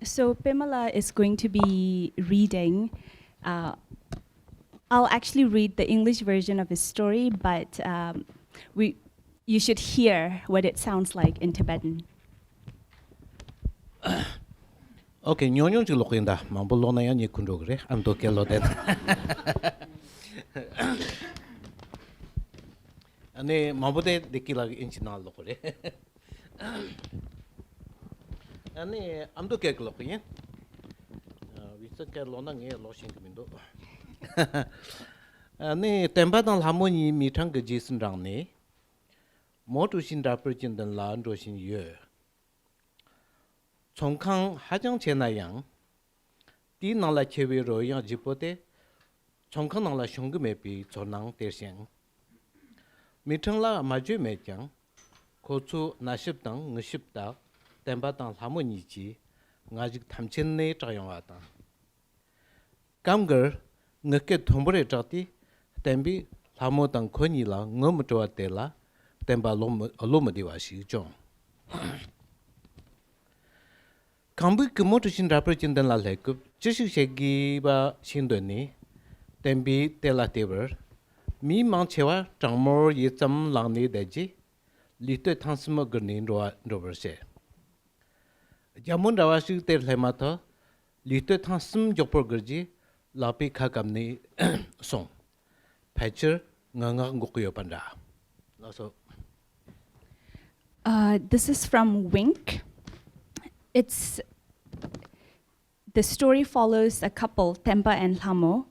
So Pamela is going to be reading. I'll actually read the English version of his story, but you should hear what it sounds like in Tibetan. Okay, nyonyon chi lokinda, mambo lona yan yikundo gre, am to kelo den. Ane mambo de dekila inchinal lokore. Ane am to kek lokin. Wisa ke lona nge loshin kamindo. Ane Tibetan harmony mi thang ge jisun rang ne. Mo tu shin da perjin den la ndo shin ye. 총캉 하정 제나양 디나라 체베로 야 지포테 총캉나라 숑금에비 조낭 대생 미청라 마주 매장 고추 나십당 응십다 템바당 하모니지 아직 탐친네 자용하다 감거 ngke thombre chati tembi hamo당 코니라 ngomtoatel라 temba lomadiwasi jong Kambu Kumotushin Raprichindan La Lekup, Jishigi Ba Shindoni, Tembi Tela Taber, Mi Manchewa, Tangmor Yitam Langni Deji, Little Tansmo Gurnin Roverse. Jamun Rawashi Tel Hemata, Little Tansum Jopurgurji, Lapi Kakamni Song, Patcher Nganga Gokuyo Panda. This is from Wink. The story follows a couple, Tempa and Lhamo.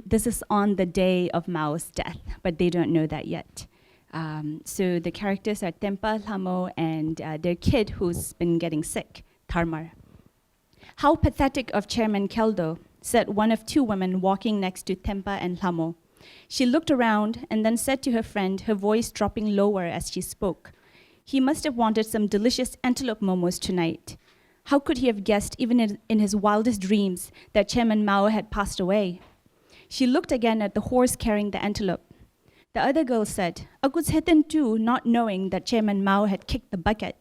This is on the day of Mao's death, but they don't know that yet. So the characters are Tempa, Lhamo, and their kid who's been getting sick, Tharmar. How pathetic of Chairman Keldo, said one of two women walking next to Tempa and Lhamo. She looked around and then said to her friend, her voice dropping lower as she spoke, "He must have wanted some delicious antelope momos tonight. How could he have guessed, even in his wildest dreams, that Chairman Mao had passed away?" She looked again at the horse carrying the antelope. The other girl said, "Aguzheten too, not knowing that Chairman Mao had kicked the bucket."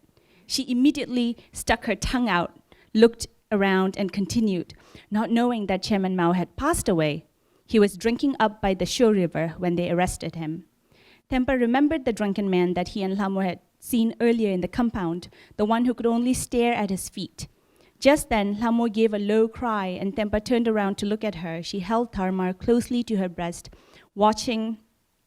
She immediately stuck her tongue out, looked around and continued, "Not knowing that Chairman Mao had passed away. He was drinking up by the Sho River when they arrested him." Tempa remembered the drunken man that he and Lhamo had seen earlier in the compound, the one who could only stare at his feet. Just then, Lhamo gave a low cry, and Tempa turned around to look at her. She held Tharmar closely to her breast, watching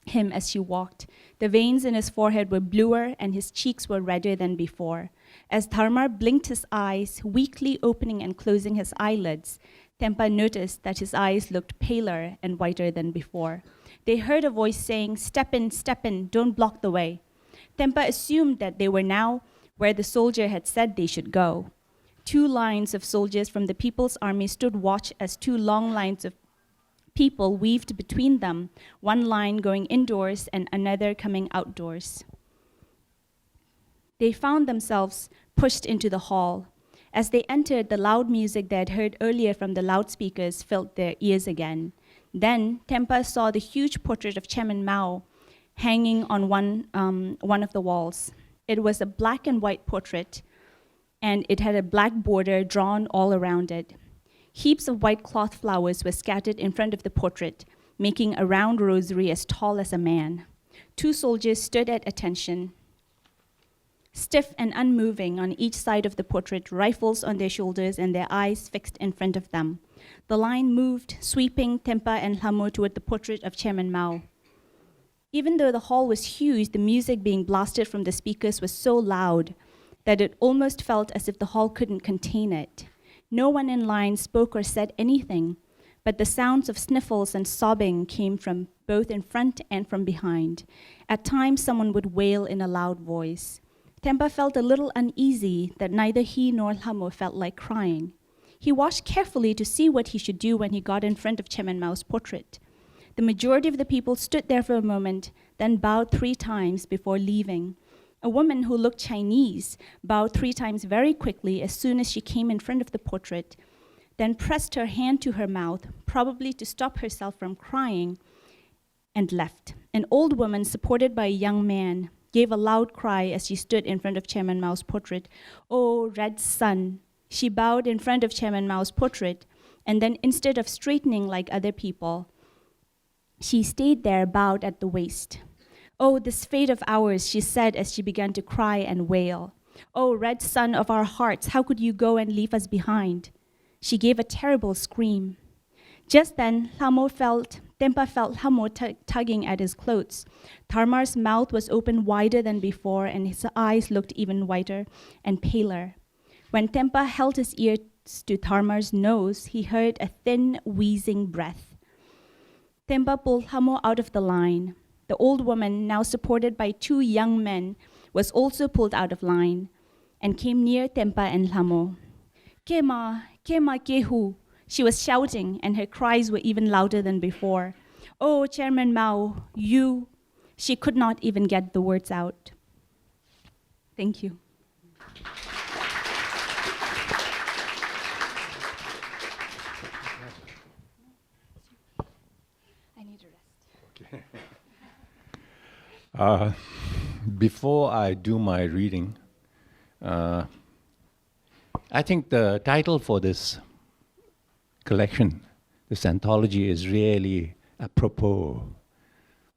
him as she walked. The veins in his forehead were bluer, and his cheeks were redder than before. As Tharmar blinked his eyes, weakly opening and closing his eyelids, Tempa noticed that his eyes looked paler and whiter than before. They heard a voice saying, step in, don't block the way." Tempa assumed that they were now where the soldier had said they should go. Two lines of soldiers from the People's Army stood watch as two long lines of people weaved between them, one line going indoors and another coming outdoors. They found themselves pushed into the hall. As they entered, the loud music they had heard earlier from the loudspeakers filled their ears again. Then Tempa saw the huge portrait of Chairman Mao hanging on one of the walls. It was a black and white portrait, and it had a black border drawn all around it. Heaps of white cloth flowers were scattered in front of the portrait, making a round rosary as tall as a man. Two soldiers stood at attention, stiff and unmoving on each side of the portrait, rifles on their shoulders and their eyes fixed in front of them. The line moved, sweeping Tempa and Lhamo toward the portrait of Chairman Mao. Even though the hall was huge, the music being blasted from the speakers was so loud that it almost felt as if the hall couldn't contain it. No one in line spoke or said anything, but the sounds of sniffles and sobbing came from both in front and from behind. At times, someone would wail in a loud voice. Tempa felt a little uneasy that neither he nor Lhamo felt like crying. He watched carefully to see what he should do when he got in front of Chairman Mao's portrait. The majority of the people stood there for a moment, then bowed 3 times before leaving. A woman who looked Chinese bowed 3 times very quickly as soon as she came in front of the portrait, then pressed her hand to her mouth, probably to stop herself from crying, and left. An old woman, supported by a young man, gave a loud cry as she stood in front of Chairman Mao's portrait. "Oh, red sun, She bowed in front of Chairman Mao's portrait, and then instead of straightening like other people, she stayed there bowed at the waist. "Oh, this fate of ours," she said as she began to cry and wail. "Oh, red sun of our hearts, how could you go and leave us behind?" She gave a terrible scream. Just then, Tempa felt Lhamo tugging at his clothes. Dharmar's mouth was open wider than before, and his eyes looked even whiter and paler. When Tempa held his ear to Dharmar's nose, he heard a thin, wheezing breath. Tempa pulled Lhamo out of the line. The old woman, now supported by 2 young men, was also pulled out of line and came near Tempa and Lhamo. "Kema, Kema Kehu," she was shouting, and her cries were even louder than before. "Oh, Chairman Mao, you." She could not even get the words out. Thank you. I need a rest. Okay. Before I do my reading, I think the title for this collection, this anthology, is really apropos.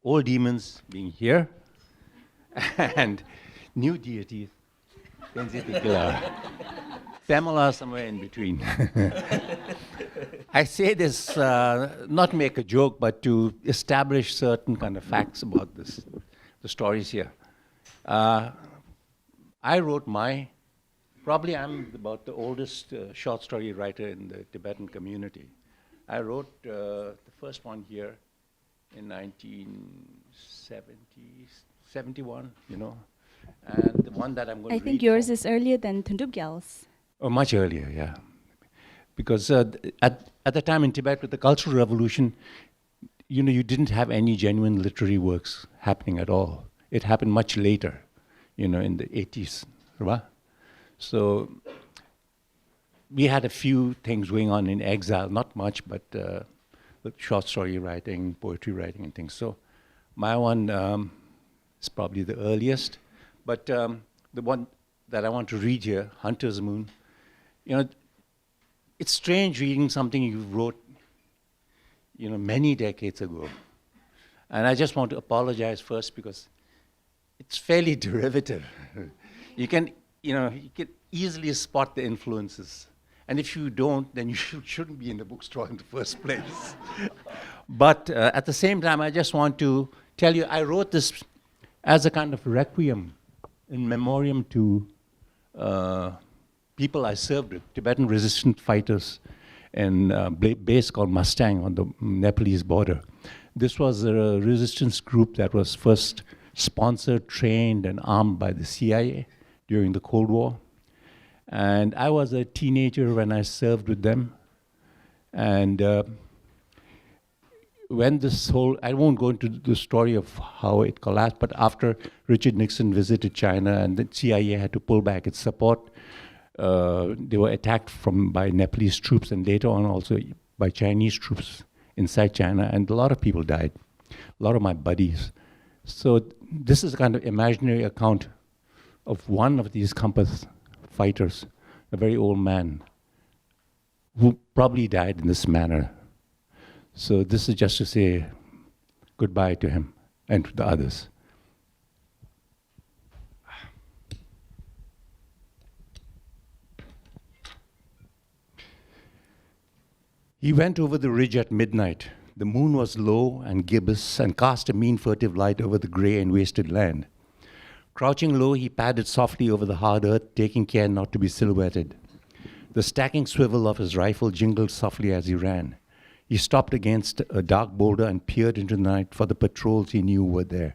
Old demons being here, and new deities, Tenzin Dickie, Pamela somewhere in between. I say this not to make a joke, but to establish certain kind of facts about this, the stories here. I wrote probably I'm about the oldest short story writer in the Tibetan community. I wrote the first one here in 1971, and the one that I'm going to read. I think yours is earlier than Tundubgyal's. Oh, much earlier, yeah. Because at the time in Tibet, with the Cultural Revolution, you didn't have any genuine literary works happening at all. It happened much later, in the 80s, right? So we had a few things going on in exile, not much, but with short story writing, poetry writing and things. So my one is probably the earliest, but the one that I want to read here, Hunter's Moon, it's strange reading something you wrote, many decades ago. And I just want to apologize first because it's fairly derivative. You can easily spot the influences. And if you don't, then you shouldn't be in the bookstore in the first place. But at the same time, I just want to tell you, I wrote this as a kind of requiem in memoriam to people I served with, Tibetan resistance fighters in a base called Mustang on the Nepalese border. This was a resistance group that was first sponsored, trained, and armed by the CIA during the Cold War. And I was a teenager when I served with them. And when this I won't go into the story of how it collapsed, but after Richard Nixon visited China and the CIA had to pull back its support, they were attacked by Nepalese troops and later on also by Chinese troops inside China, and a lot of people died, a lot of my buddies. So this is a kind of imaginary account of one of these compass fighters, a very old man, who probably died in this manner. So this is just to say goodbye to him and to the others. He went over the ridge at midnight. The moon was low and gibbous and cast a mean furtive light over the grey and wasted land. Crouching low, he padded softly over the hard earth, taking care not to be silhouetted. The stacking swivel of his rifle jingled softly as he ran. He stopped against a dark boulder and peered into the night for the patrols he knew were there.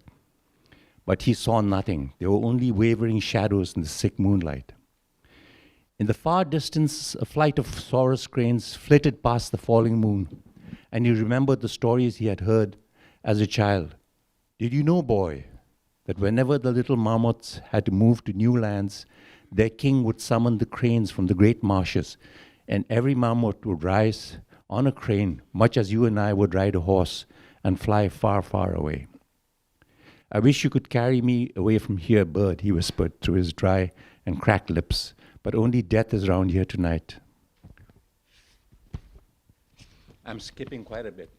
But he saw nothing. There were only wavering shadows in the sick moonlight. In the far distance, a flight of saurus cranes flitted past the falling moon, and he remembered the stories he had heard as a child. Did you know, boy, that whenever the little marmots had to move to new lands, their king would summon the cranes from the great marshes, and every marmot would rise on a crane, much as you and I would ride a horse and fly far, far away. I wish you could carry me away from here, bird, he whispered through his dry and cracked lips, but only death is around here tonight. I'm skipping quite a bit.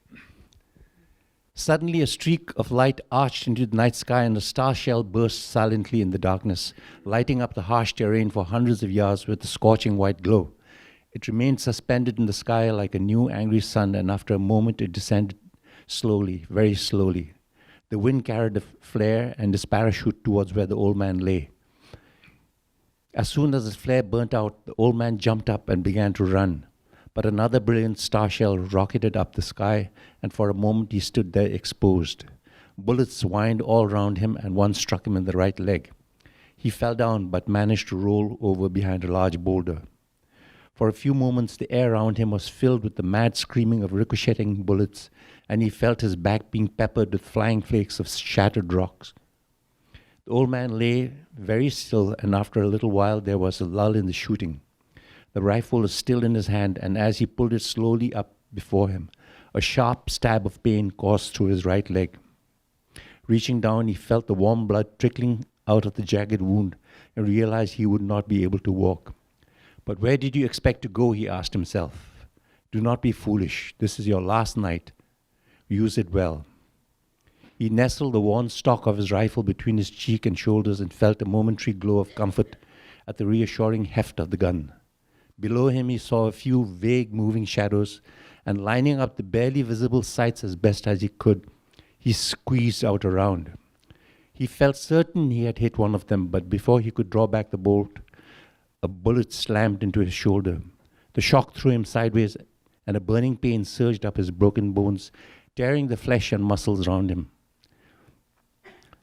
Suddenly, a streak of light arched into the night sky, and a star shell burst silently in the darkness, lighting up the harsh terrain for hundreds of yards with a scorching white glow. It remained suspended in the sky like a new angry sun, and after a moment it descended slowly, very slowly. The wind carried the flare and his parachute towards where the old man lay. As soon as the flare burnt out, the old man jumped up and began to run. But another brilliant star shell rocketed up the sky, and for a moment he stood there exposed. Bullets whined all round him, and one struck him in the right leg. He fell down, but managed to roll over behind a large boulder. For a few moments, the air around him was filled with the mad screaming of ricocheting bullets, and he felt his back being peppered with flying flakes of shattered rocks. The old man lay very still, and after a little while there was a lull in the shooting. The rifle was still in his hand, and as he pulled it slowly up before him, a sharp stab of pain coursed through his right leg. Reaching down, he felt the warm blood trickling out of the jagged wound and realized he would not be able to walk. But where did you expect to go, he asked himself. Do not be foolish. This is your last night. Use it well. He nestled the worn stock of his rifle between his cheek and shoulders and felt a momentary glow of comfort at the reassuring heft of the gun. Below him he saw a few vague moving shadows, and lining up the barely visible sights as best as he could, he squeezed out a round. He felt certain he had hit one of them, but before he could draw back the bolt, a bullet slammed into his shoulder. The shock threw him sideways, and a burning pain surged up his broken bones, tearing the flesh and muscles round him.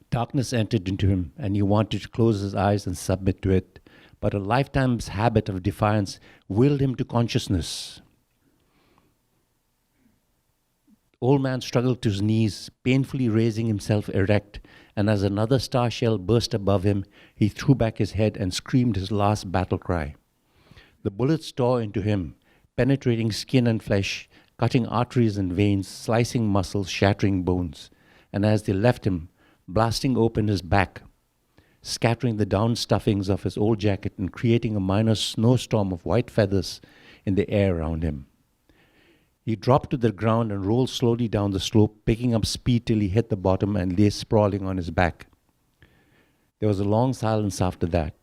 Darkness entered into him, and he wanted to close his eyes and submit to it. But a lifetime's habit of defiance willed him to consciousness. The old man struggled to his knees, painfully raising himself erect, and as another star shell burst above him, he threw back his head and screamed his last battle cry. The bullets tore into him, penetrating skin and flesh, cutting arteries and veins, slicing muscles, shattering bones. And as they left him, blasting open his back, scattering the down stuffings of his old jacket and creating a minor snowstorm of white feathers in the air around him. He dropped to the ground and rolled slowly down the slope, picking up speed till he hit the bottom and lay sprawling on his back. There was a long silence after that,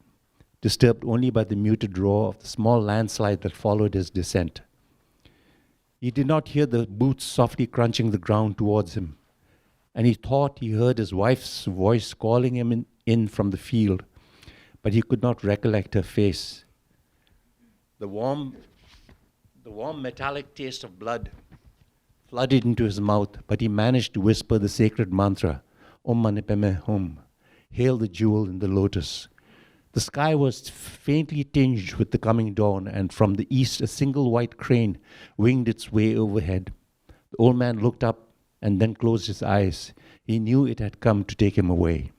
disturbed only by the muted roar of the small landslide that followed his descent. He did not hear the boots softly crunching the ground towards him, and he thought he heard his wife's voice calling him in from the field, but he could not recollect her face. The warm metallic taste of blood flooded into his mouth, but he managed to whisper the sacred mantra, Om Mani Padme Hum, hail the jewel in the lotus. The sky was faintly tinged with the coming dawn, and from the east a single white crane winged its way overhead. The old man looked up and then closed his eyes. He knew it had come to take him away.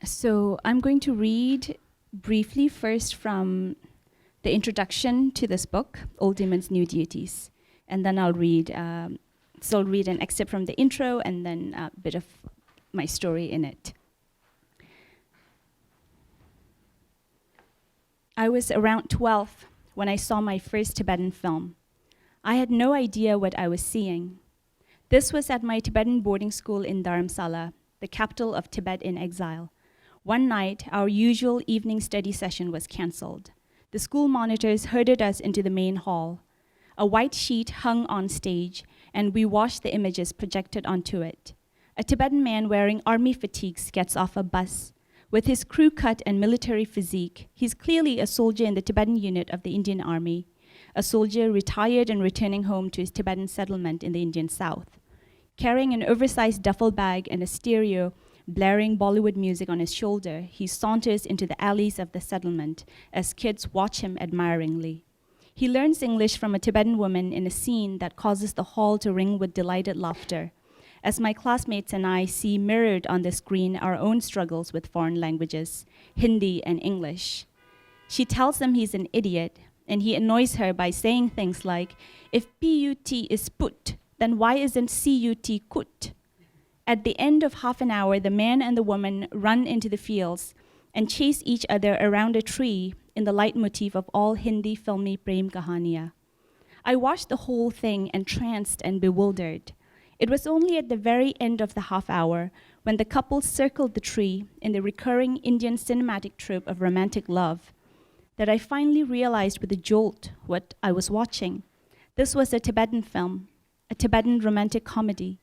So I'm going to read briefly first from the introduction to this book, Old Demons, New Deities, and then I'll read an excerpt from the intro and then a bit of my story in it. I was around 12 when I saw my first Tibetan film. I had no idea what I was seeing. This was at my Tibetan boarding school in Dharamsala, the capital of Tibet in exile. One night, our usual evening study session was cancelled. The school monitors herded us into the main hall. A white sheet hung on stage, and we watched the images projected onto it. A Tibetan man wearing army fatigues gets off a bus. With his crew cut and military physique, he's clearly a soldier in the Tibetan unit of the Indian Army, a soldier retired and returning home to his Tibetan settlement in the Indian South. Carrying an oversized duffel bag and a stereo, blaring Bollywood music on his shoulder, he saunters into the alleys of the settlement as kids watch him admiringly. He learns English from a Tibetan woman in a scene that causes the hall to ring with delighted laughter, as my classmates and I see mirrored on the screen our own struggles with foreign languages, Hindi and English. She tells him he's an idiot, and he annoys her by saying things like, if PUT is put, then why isn't CUT kut? At the end of half an hour, the man and the woman run into the fields and chase each other around a tree in the leitmotif of all Hindi filmy prem kahaniya. I watched the whole thing entranced and bewildered. It was only at the very end of the half hour, when the couple circled the tree in the recurring Indian cinematic trope of romantic love, that I finally realized with a jolt what I was watching. This was a Tibetan film, a Tibetan romantic comedy.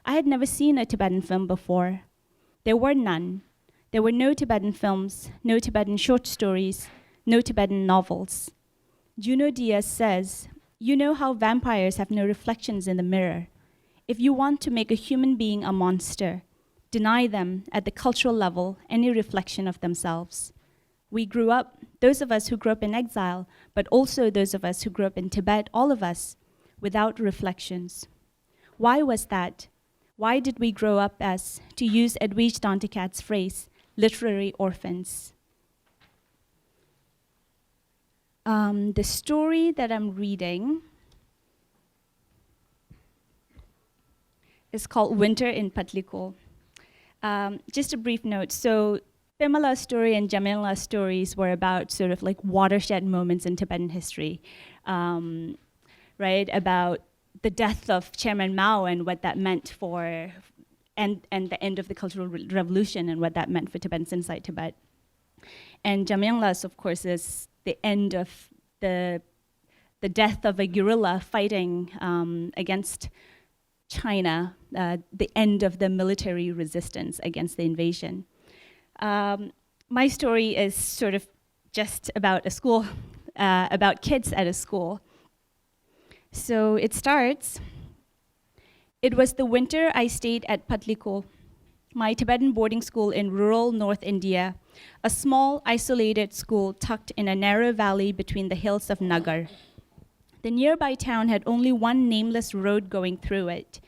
I had never seen a Tibetan film before. There were none. There were no Tibetan films, no Tibetan short stories, no Tibetan novels. Junot Diaz says, you know how vampires have no reflections in the mirror. If you want to make a human being a monster, deny them, at the cultural level, any reflection of themselves. We grew up, those of us who grew up in exile, but also those of us who grew up in Tibet, all of us, without reflections. Why was that? Why did we grow up as, to use Edwige Danticat's phrase, literary orphans? The story that I'm reading is called Winter in Patlikul. Just a brief note. So Pemala's story and Jamyang's stories were about sort of like watershed moments in Tibetan history, right? About the death of Chairman Mao and what that meant for, and the end of the Cultural Revolution and what that meant for Tibetans inside Tibet. And Jamyang's, of course, is the end of the death of a guerrilla fighting against China, the end of the military resistance against the invasion. My story is sort of just about a school, about kids at a school. So it starts, it was the winter I stayed at Patlikul, my Tibetan boarding school in rural North India, a small isolated school tucked in a narrow valley between the hills of Nagar. The nearby town had only one nameless road going through it.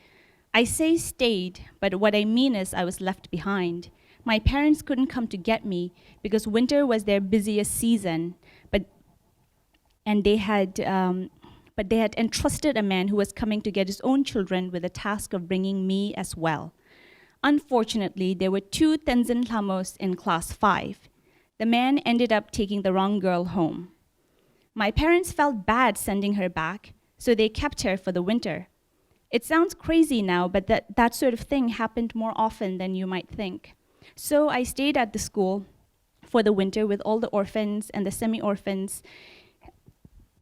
I say stayed, but what I mean is I was left behind. My parents couldn't come to get me because winter was their busiest season, but they had entrusted a man who was coming to get his own children with the task of bringing me as well. Unfortunately, there were 2 Tenzin Lhamos in class 5. The man ended up taking the wrong girl home. My parents felt bad sending her back, so they kept her for the winter. It sounds crazy now, but that sort of thing happened more often than you might think. So I stayed at the school for the winter with all the orphans and the semi-orphans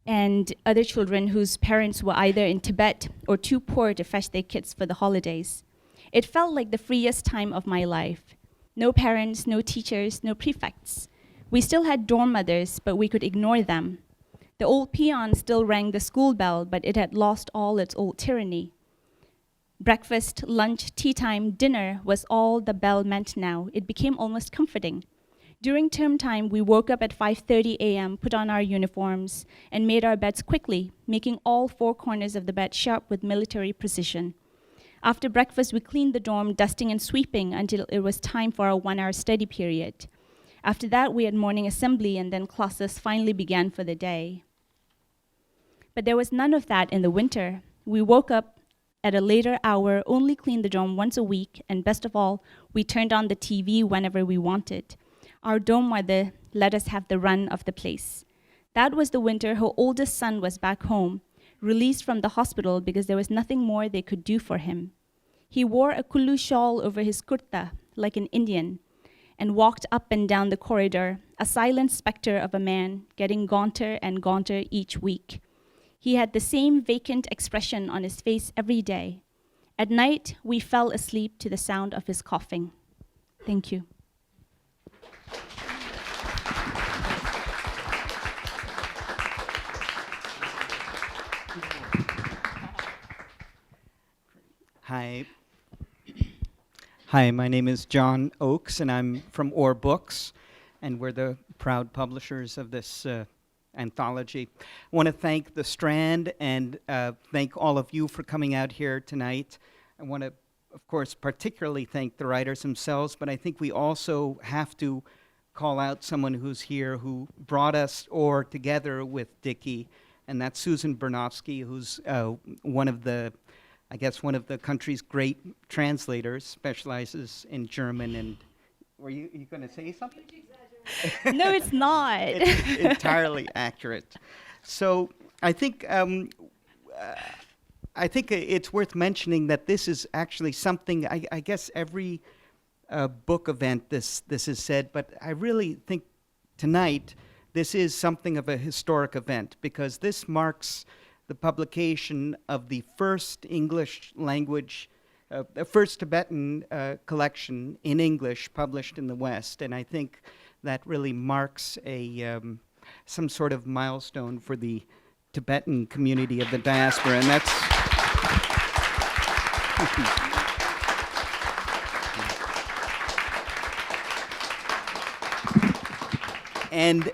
and other children whose parents were either in Tibet or too poor to fetch their kids for the holidays. It felt like the freest time of my life. No parents, no teachers, no prefects. We still had dorm mothers, but we could ignore them. The old peon still rang the school bell, but it had lost all its old tyranny. Breakfast, lunch, tea time, dinner was all the bell meant now. It became almost comforting. During term time, we woke up at 5:30 a.m., put on our uniforms, and made our beds quickly, making all 4 corners of the bed sharp with military precision. After breakfast, we cleaned the dorm, dusting and sweeping until it was time for our 1-hour study period. After that, we had morning assembly, and then classes finally began for the day. But there was none of that in the winter. We woke up at a later hour, only cleaned the dorm once a week, and best of all, we turned on the TV whenever we wanted. Our dorm mother let us have the run of the place. That was the winter her oldest son was back home, released from the hospital because there was nothing more they could do for him. He wore a kullu shawl over his kurta, like an Indian, and walked up and down the corridor, a silent specter of a man, getting gaunter and gaunter each week. He had the same vacant expression on his face every day. At night, we fell asleep to the sound of his coughing. Thank you. Hi, my name is John Oakes, and I'm from Orr Books, and we're the proud publishers of this anthology. I want to thank the Strand and thank all of you for coming out here tonight. I want to, of course, particularly thank the writers themselves, but I think we also have to call out someone who's here who brought us or together with Dickie, and that's Susan Bernofsky, who's one of the country's great translators, specializes in German. And were you going to say something? No, it's not. It's entirely accurate. So I think it's worth mentioning that this is actually something. I guess every book event this is said, but I really think tonight this is something of a historic event, because this marks the publication of the first English language, the first Tibetan collection in English published in the West, and I think that really marks some sort of milestone for the Tibetan community of the diaspora, and that's. And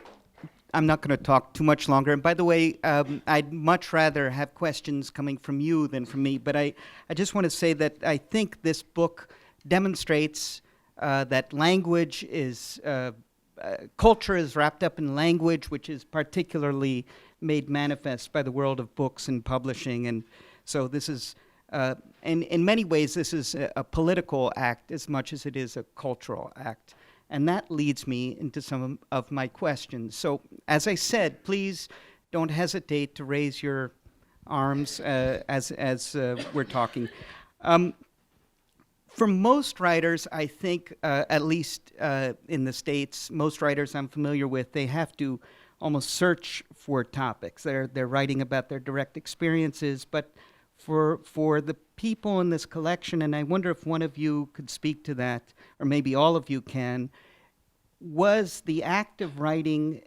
I'm not going to talk too much longer. And by the way, I'd much rather have questions coming from you than from me. But I just want to say that I think this book demonstrates that language is, culture is wrapped up in language, which is particularly made manifest by the world of books and publishing. And so this is, in many ways, this is a political act as much as it is a cultural act. And that leads me into some of my questions. So, as I said, please don't hesitate to raise your arms as we're talking. For most writers, I think, at least in the States, most writers I'm familiar with, they have to almost search for topics. They're writing about their direct experiences, but for the people in this collection, and I wonder if one of you could speak to that, or maybe all of you can, was the act of writing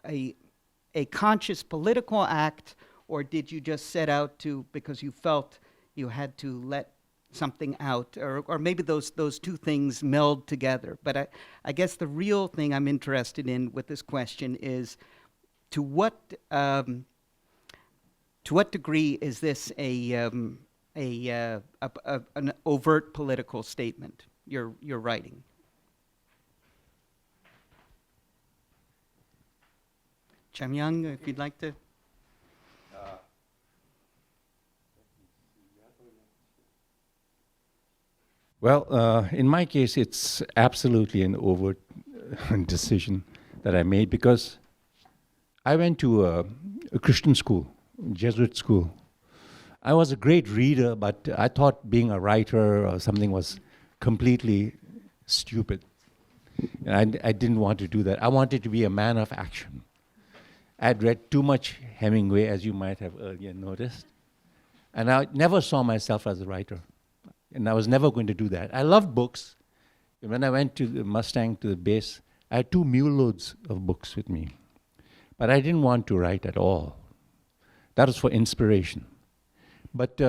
a conscious political act, or did you just set out to, because you felt you had to let something out, or maybe those two things meld together? But I guess the real thing I'm interested in with this question is, to what degree is this an overt political statement you're writing? Jamyang, if you'd like to. Well, in my case, it's absolutely an overt decision that I made, because I went to a Christian school, Jesuit school. I was a great reader, but I thought being a writer or something was completely stupid. And I didn't want to do that. I wanted to be a man of action. I'd read too much Hemingway, as you might have earlier noticed, and I never saw myself as a writer, and I was never going to do that. I loved books. When I went to the Mustang, to the base, I had 2 mule loads of books with me, but I didn't want to write at all. That was for inspiration. But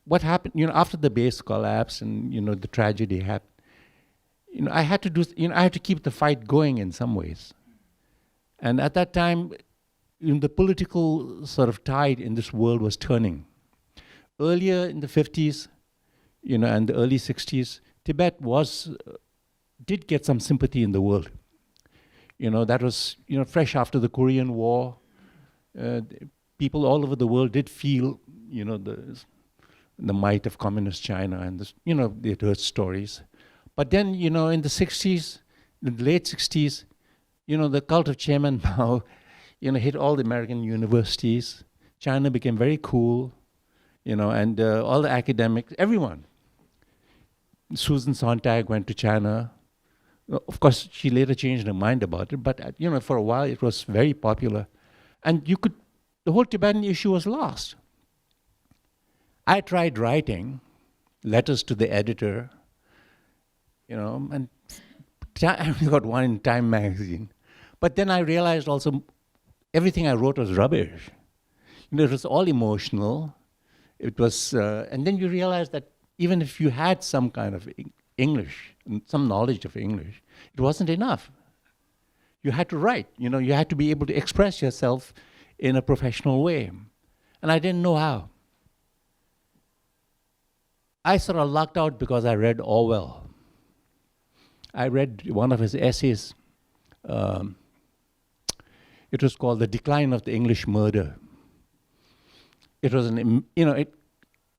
what happened, after the base collapsed and, the tragedy happened, I had to keep the fight going in some ways. And at that time, the political sort of tide in this world was turning. Earlier in the 50s, and the early 60s, Tibet did get some sympathy in the world. That was, fresh after the Korean War. People all over the world did feel, the might of communist China, and this, they'd heard stories. But then, in the 60s, in the late 60s, the cult of Chairman Mao, hit all the American universities. China became very cool, and all the academics, everyone. Susan Sontag went to China. Of course, she later changed her mind about it, but for a while it was very popular. And the whole Tibetan issue was lost. I tried writing letters to the editor, and I got one in Time magazine. But then I realized also everything I wrote was rubbish. It was all emotional. It was, and then you realize that even if you had some kind of English, some knowledge of English, it wasn't enough. You had to write. You had to be able to express yourself in a professional way. And I didn't know how. I sort of lucked out because I read Orwell. I read one of his essays Um, it was called The Decline of the English Murder. It was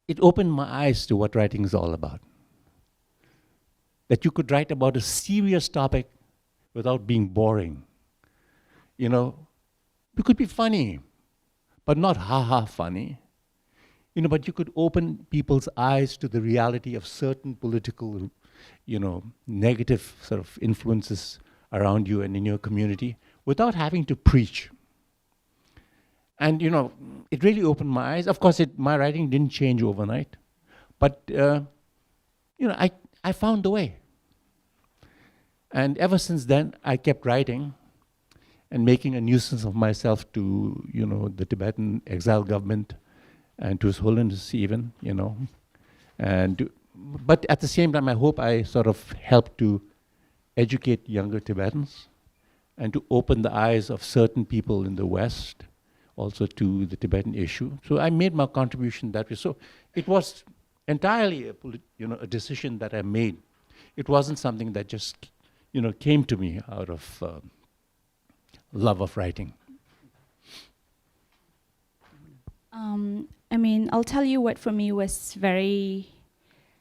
it opened my eyes to what writing is all about. That you could write about a serious topic without being boring. You could be funny, but not ha-ha funny. But you could open people's eyes to the reality of certain political, negative sort of influences around you and in your community without having to preach. And, it really opened my eyes. Of course, my writing didn't change overnight, but, I found the way. And ever since then, I kept writing and making a nuisance of myself to, the Tibetan exile government and to His Holiness even, but at the same time, I hope I sort of helped to educate younger Tibetans and to open the eyes of certain people in the West also to the Tibetan issue. So I made my contribution that way. So it was entirely a decision that I made. It wasn't something that just came to me out of love of writing. I'll tell you what for me was very,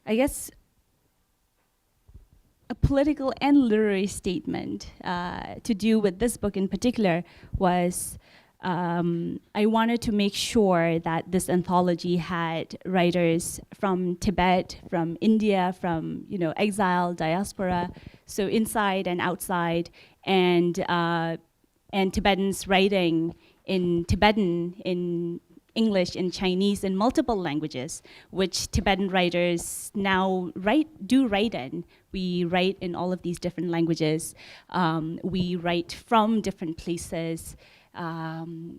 I guess, a political and literary statement to do with this book in particular was I wanted to make sure that this anthology had writers from Tibet, from India, from exile, diaspora, so inside and outside, and Tibetans writing in Tibetan, in English, in Chinese, in multiple languages, which Tibetan writers now do write in. We write in all of these different languages. We write from different places. And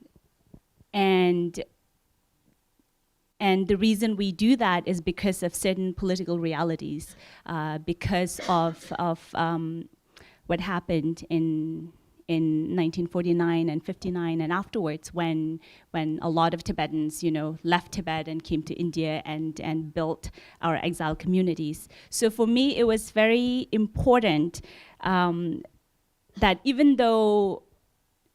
the reason we do that is because of certain political realities, because of what happened in 1949 and 59 and afterwards, when a lot of Tibetans, left Tibet and came to India and built our exile communities. So for me, it was very important that even though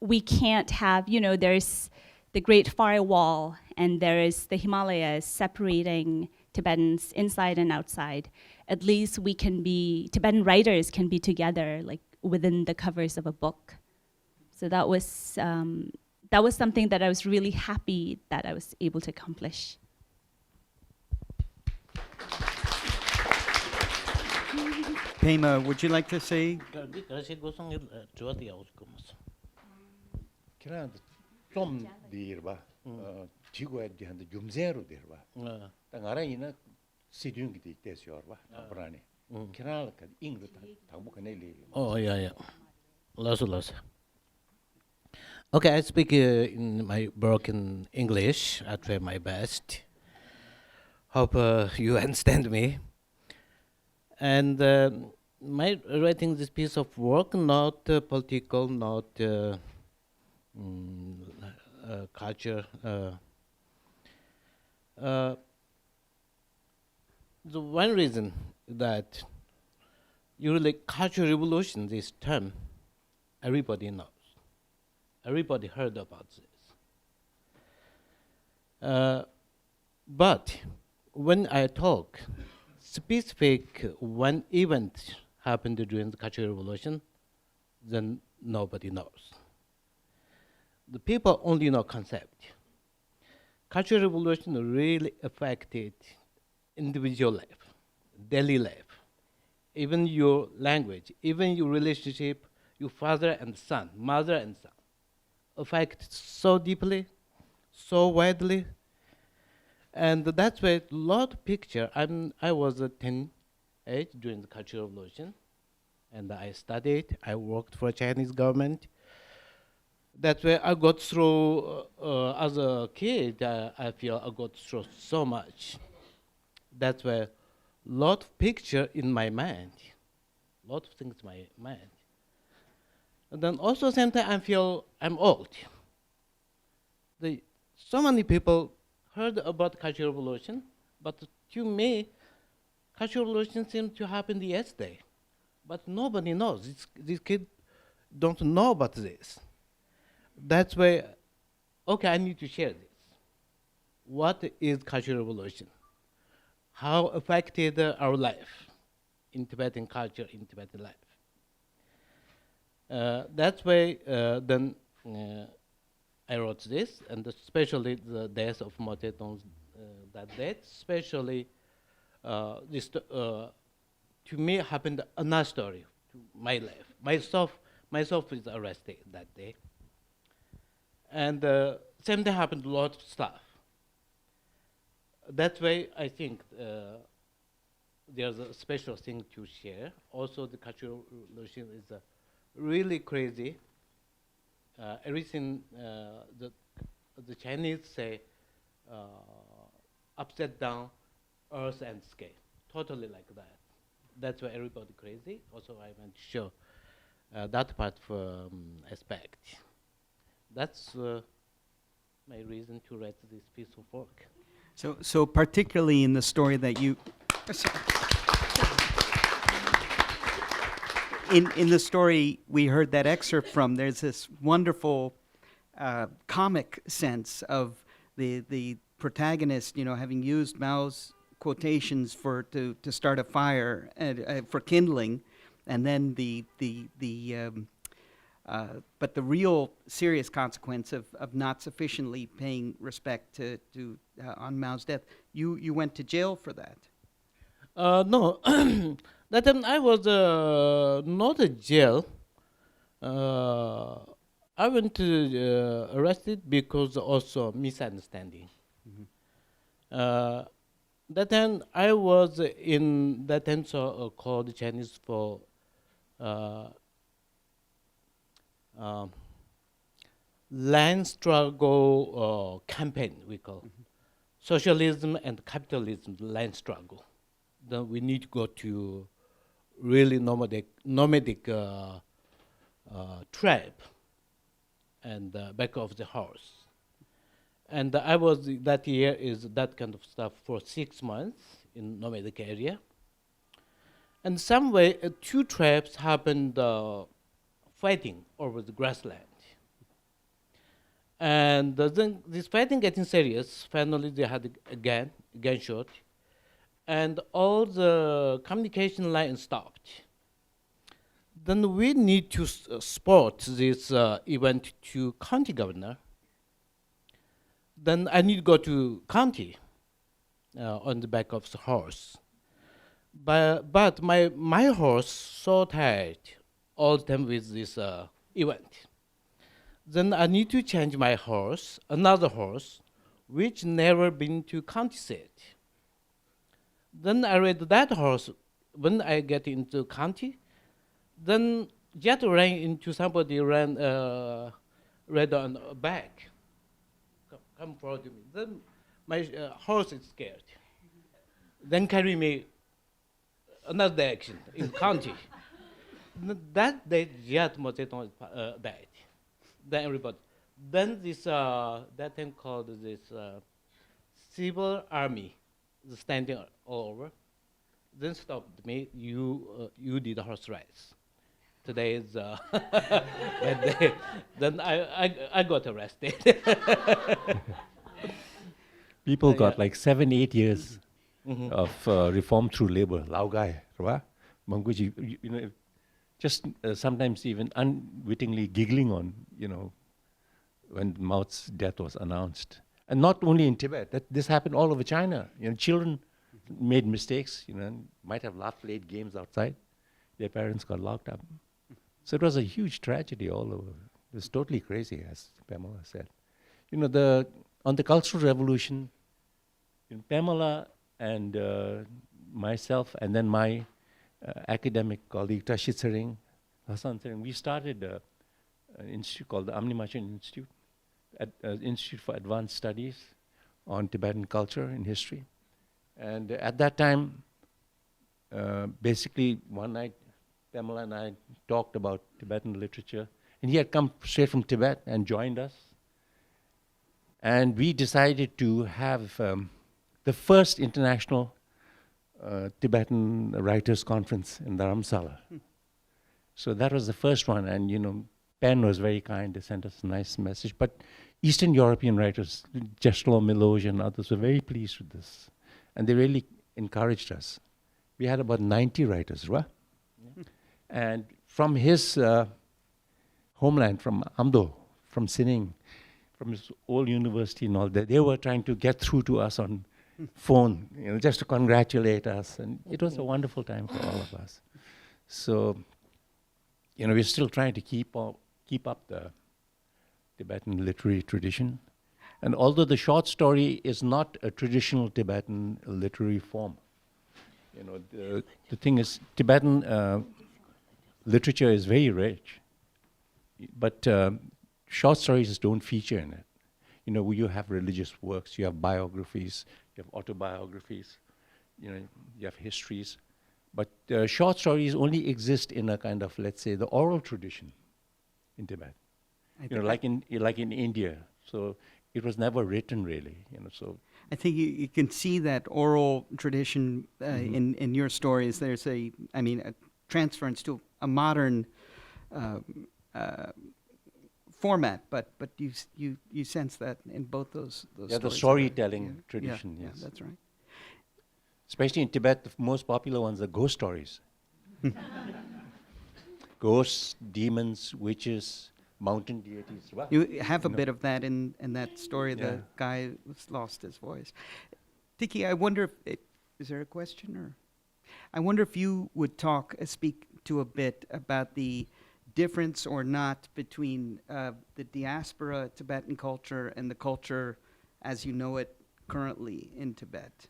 we can't have, there's the Great Firewall and there is the Himalayas separating Tibetans inside and outside, at least Tibetan writers can be together, like within the covers of a book. So that was something that I was really happy that I was able to accomplish. Pema, would you like to say? 좀 dirba jigo di hand jumzero dirba tangara ina sidung di tesiorba brani kiral ka ingru tabu kaneli. Oh yeah. Las. Okay, I speak in my broken English. I try my best. Hope you understand me. And my writing this piece of work, not political, not culture. The one reason that usually cultural revolution, this term, everybody knows. Everybody heard about this. But when I talk, specific one event happened during the Cultural Revolution, then nobody knows. The people only know concept. Cultural Revolution really affected individual life, daily life, even your language, even your relationship, your father and son, mother and son, affected so deeply, so widely. And that's why a lot of picture, I was a teenage during the Cultural Revolution, and I studied, I worked for Chinese government. That's why I got through, as a kid, I feel I got through so much. That's why a lot of picture in my mind, a lot of things in my mind. And then also same time I feel I'm old. So many people heard about Cultural Revolution, but to me, Cultural Revolution seemed to happen yesterday. But nobody knows. This kid don't know about this. That's why, okay, I need to share this. What is Cultural Revolution? How affected our life in Tibetan culture, in Tibetan life? That's why then I wrote this, and especially the death of Mao Zedong, that date, especially this to me happened another story to my life. Myself was arrested that day, and same thing happened. A lot of stuff. That way, I think there's a special thing to share. Also, the Cultural Revolution is really crazy. Everything the Chinese say upside down, earth and sky, totally like that. That's why everybody crazy. Also, I want to show that part aspect. That's my reason to write this piece of work. So particularly in the story that you, in the story we heard that excerpt from, there's this wonderful comic sense of the protagonist, having used Mao's quotations to start a fire and for kindling, and then but the real serious consequence of not sufficiently paying respect to on Mao's death. You went to jail for that. No, that time I was not in jail. I went to arrested because also misunderstanding. That time I was in that time called Chinese for land struggle campaign, we call socialism and capitalism land struggle. Then we need to go to really nomadic tribe and back of the horse. And I was that year is that kind of stuff for 6 months in nomadic area. And some way, two tribes happened fighting over the grassland. And then this fighting getting serious. Finally, they had a gunshot, and all the communication lines stopped. Then we need to support this event to county governor. Then I need to go to county on the back of the horse. But my horse so tired all the time with this event. Then I need to change my horse, another horse, which never been to county seat. Then I read that horse. When I get into county, then just ran into somebody read on the back. Come forward to me. Then my horse is scared. Then carry me another direction in county. That day, just Mao Zedong died. Then everybody. Then this that thing called this civil army is standing all over. Then stopped me. You did horse rides. Today is that day. Then I got arrested. People got like 7-8 years of reform through labor. Lao Gai, right? Manguji, just sometimes even unwittingly giggling on, when Mao's death was announced. And not only in Tibet, this happened all over China. Children made mistakes, might have laughed, played games outside. Their parents got locked up. So it was a huge tragedy all over. It was totally crazy, as Pamela said. On the Cultural Revolution, Pamela and myself, and then my academic colleague Dorje Tsering, we started an institute called the Amnye Machen Institute, Institute for Advanced Studies on Tibetan culture and history. And at that time, basically one night, Pamela and I talked about Tibetan literature, and he had come straight from Tibet and joined us. And we decided to have the first international Tibetan Writers Conference in Dharamsala. So that was the first one, and Penn was very kind. They sent us a nice message. But Eastern European writers, Czeslaw Milosz and others, were very pleased with this, and they really encouraged us. We had about 90 writers, right? Yeah. And from his homeland, from Amdo, from Sining, from his old university and all that, they were trying to get through to us on phone, just to congratulate us, and it was a wonderful time for all of us. So, we're still trying to keep up the Tibetan literary tradition. And although the short story is not a traditional Tibetan literary form, the thing is, Tibetan literature is very rich, but short stories don't feature in it. You have religious works, you have biographies, you have autobiographies, you have histories. But short stories only exist in a kind of, let's say, the oral tradition in Tibet. Like in India. So it was never written, really. So I think you can see that oral tradition in your stories. There's a transference to a modern format, but you sense that in both those stories. The storytelling tradition. Yeah, yes, that's right. Especially in Tibet, the most popular ones are ghost stories. Ghosts, demons, witches, mountain deities. Wow. You have a bit of that in that story. Yeah. The guy who's lost his voice. Dickie, I wonder if is there a question, or I wonder if you would speak to a bit about the difference or not between the diaspora Tibetan culture and the culture as you know it currently in Tibet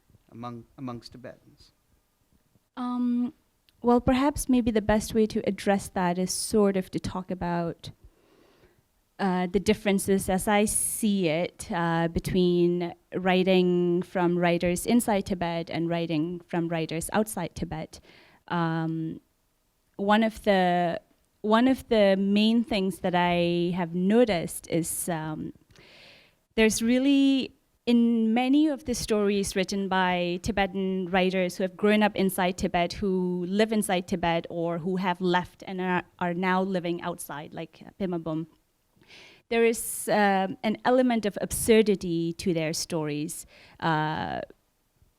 amongst Tibetans. Well, perhaps maybe the best way to address that is sort of to talk about the differences as I see it between writing from writers inside Tibet and writing from writers outside Tibet. One of the main things that I have noticed is there's really, in many of the stories written by Tibetan writers who have grown up inside Tibet, who live inside Tibet, or who have left and are now living outside, like Pema Bhum, there is an element of absurdity to their stories. And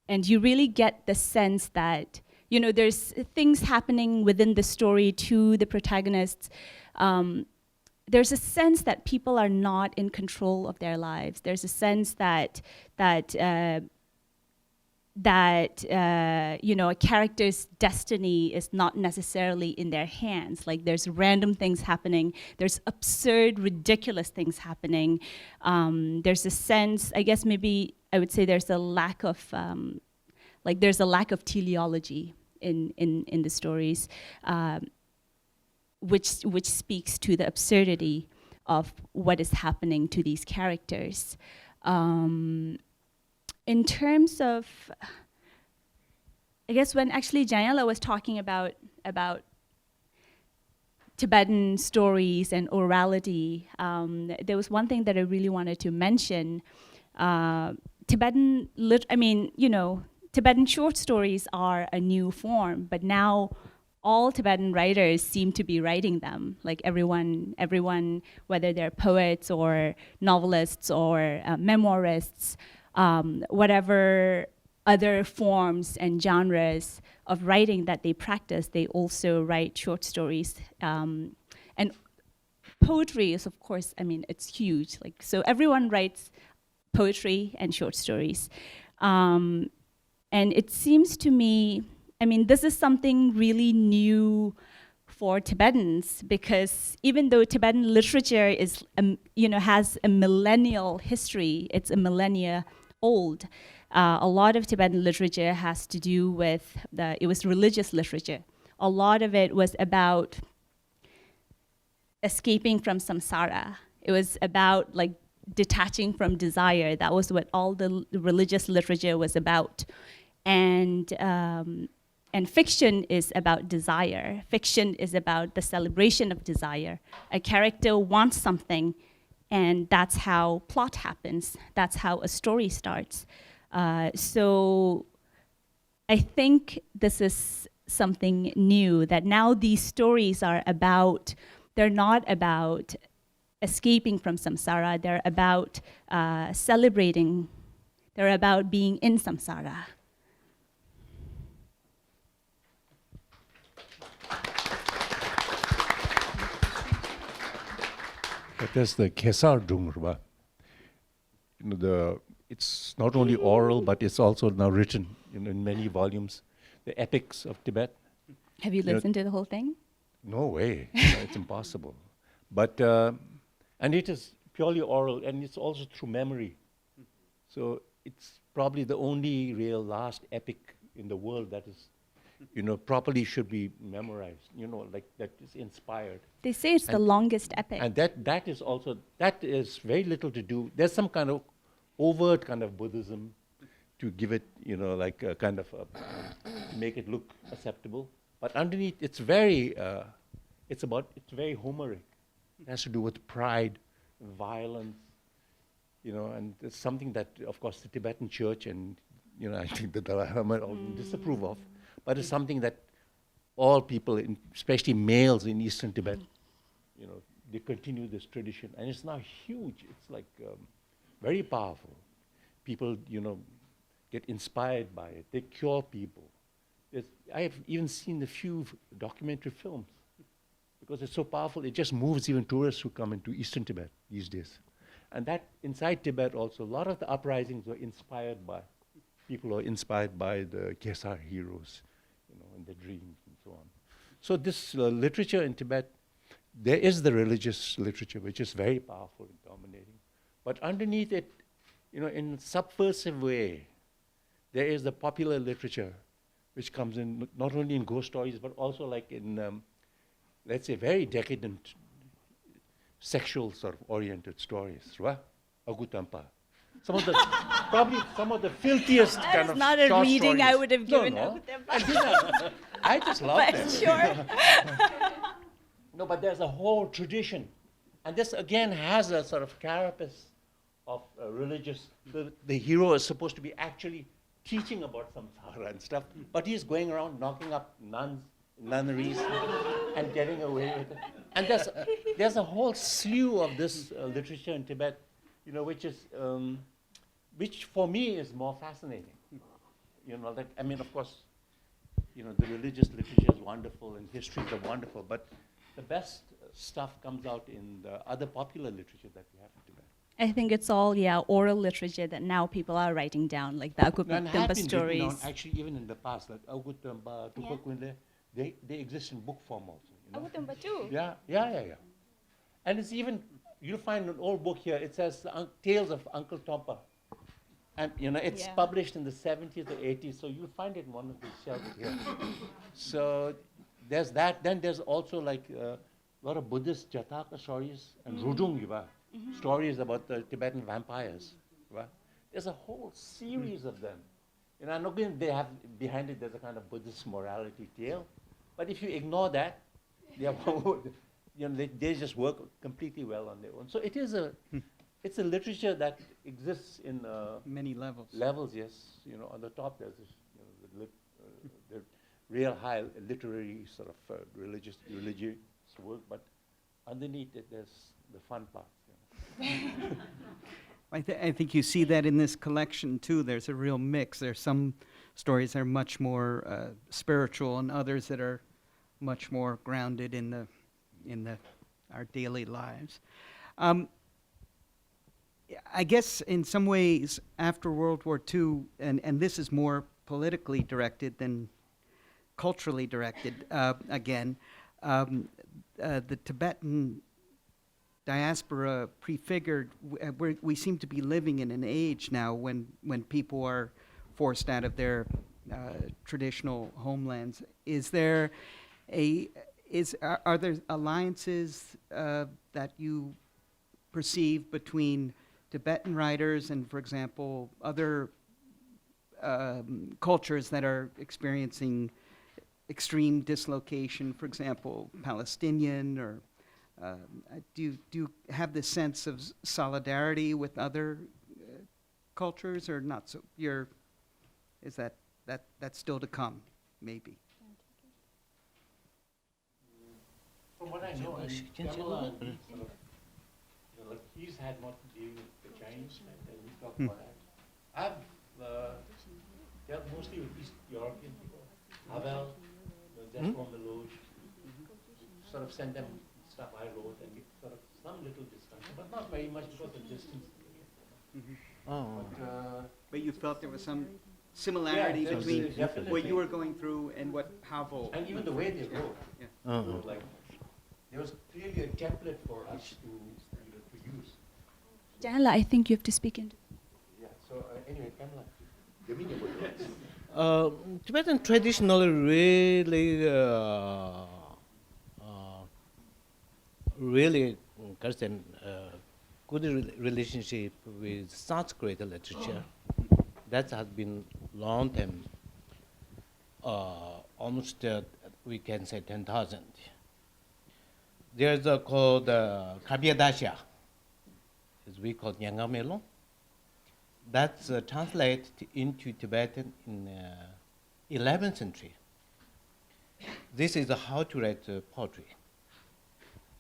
you really get the sense that, there's things happening within the story to the protagonists. There's a sense that people are not in control of their lives. There's a sense that a character's destiny is not necessarily in their hands. Like, there's random things happening. There's absurd, ridiculous things happening. There's a sense, I guess maybe I would say there's a lack of teleology in the stories. Which speaks to the absurdity of what is happening to these characters. In terms of, I guess when actually Janyala was talking about Tibetan stories and orality, there was one thing that I really wanted to mention. Tibetan short stories are a new form, but now all Tibetan writers seem to be writing them. Like everyone, whether they're poets or novelists or memoirists, whatever other forms and genres of writing that they practice, they also write short stories. And poetry is, of course, it's huge. So everyone writes poetry and short stories. And it seems to me, this is something really new for Tibetans, because even though Tibetan literature is, has a millennial history, it's a millennia old. A lot of Tibetan literature has to do with it was religious literature. A lot of it was about escaping from samsara. It was about detaching from desire. That was what all the religious literature was about. And fiction is about desire. Fiction is about the celebration of desire. A character wants something, and that's how plot happens. That's how a story starts. So I think this is something new, that now these stories are about, they're not about escaping from samsara, they're about celebrating, they're about being in samsara. But there's the Kesar Dungrba. It's not only oral, but it's also now written in many volumes. The epics of Tibet. Have you listened to the whole thing? No way, it's impossible. But, and it is purely oral, and it's also through memory. So it's probably the only real last epic in the world that is, properly should be memorized, like that is inspired. They say it's the longest epic. And that is very little to do. There's some kind of overt kind of Buddhism to give it, like a kind of, make it look acceptable. But underneath, it's very Homeric. It has to do with pride, violence, and it's something that, of course, the Tibetan church and, I think the Dalai Lama all disapprove of. But it's something that all people, especially males in Eastern Tibet, they continue this tradition. And it's now huge. It's like very powerful. People, get inspired by it. They cure people. I have even seen a few documentary films because it's so powerful. It just moves even tourists who come into Eastern Tibet these days. And that inside Tibet also, a lot of the uprisings were inspired by people who are inspired by the Kesar heroes, and their dreams and so on. So this literature in Tibet, there is the religious literature, which is very powerful and dominating. But underneath it, in a subversive way, there is the popular literature, which comes in not only in ghost stories, but also like in, let's say, very decadent, sexual sort of oriented stories, right? Agutampa. Some of the, probably some of the filthiest kind of short stories. That is not a reading I would have given I just love but them. Sure. No, but there's a whole tradition. And this again has a sort of carapace of religious, the hero is supposed to be actually teaching about samsara and stuff, but he's going around knocking up nuns, nunneries, and getting away with it. And there's a whole slew of this literature in Tibet, which is, which for me is more fascinating. Of course, the religious literature is wonderful and histories are wonderful, but the best stuff comes out in the other popular literature that we have in Tibet. I think it's all, oral literature that now people are writing down, like the Agutampa stories. Down, actually, even in the past, like Agutampa, Tupakwinde, they exist in book form also. Agutampa too? Yeah. And it's even, you'll find an old book here, it says Tales of Uncle Tompa. And it's published in the 70s or 80s, so you'll find it in one of these shelves here. So there's that. Then there's also like a lot of Buddhist Jataka stories and Rudung stories about the Tibetan vampires. Right? There's a whole series of them. I'm not going, they have behind it there's a kind of Buddhist morality tale, but if you ignore that, they just work completely well on their own. So it is it's a literature that exists in many levels. Levels, yes. On the top there's this, the real high literary sort of religious work, but underneath it there's the fun parts. I think you see that in this collection too. There's a real mix. There's some stories that are much more spiritual, and others that are much more grounded in our daily lives. I guess in some ways, after World War II, and this is more politically directed than culturally directed. Again, the Tibetan diaspora prefigured, we seem to be living in an age now when people are forced out of their traditional homelands. Are there alliances that you perceive between Tibetan writers and, for example, other cultures that are experiencing extreme dislocation, for example, Palestinian, or do you have this sense of solidarity with other cultures, or not? So is that still to come, maybe? know, and Jamyang, like he's had more to do with the Chinese, and we talk about that. I've dealt mostly with East European people. Havel, just from the Loge, sort of sent them stuff I wrote and get sort of some little discussion, but not very much because of distance. Oh. But you felt there was some similarity Yeah, between definitely. what you were going through and what Havel. And even the way they wrote. Yeah. Oh. Like, there was clearly a template for us to use. Janela, I think you have to speak into. Yeah, so anyway, Pamela, the meaning was yes. Tibetan traditionally really has a good relationship with Sanskrit literature. That has been long time, almost we can say 10,000. There's a called Kabyadasya, as we call Nyangamelo. That's translated into Tibetan in 11th century. This is how to write poetry.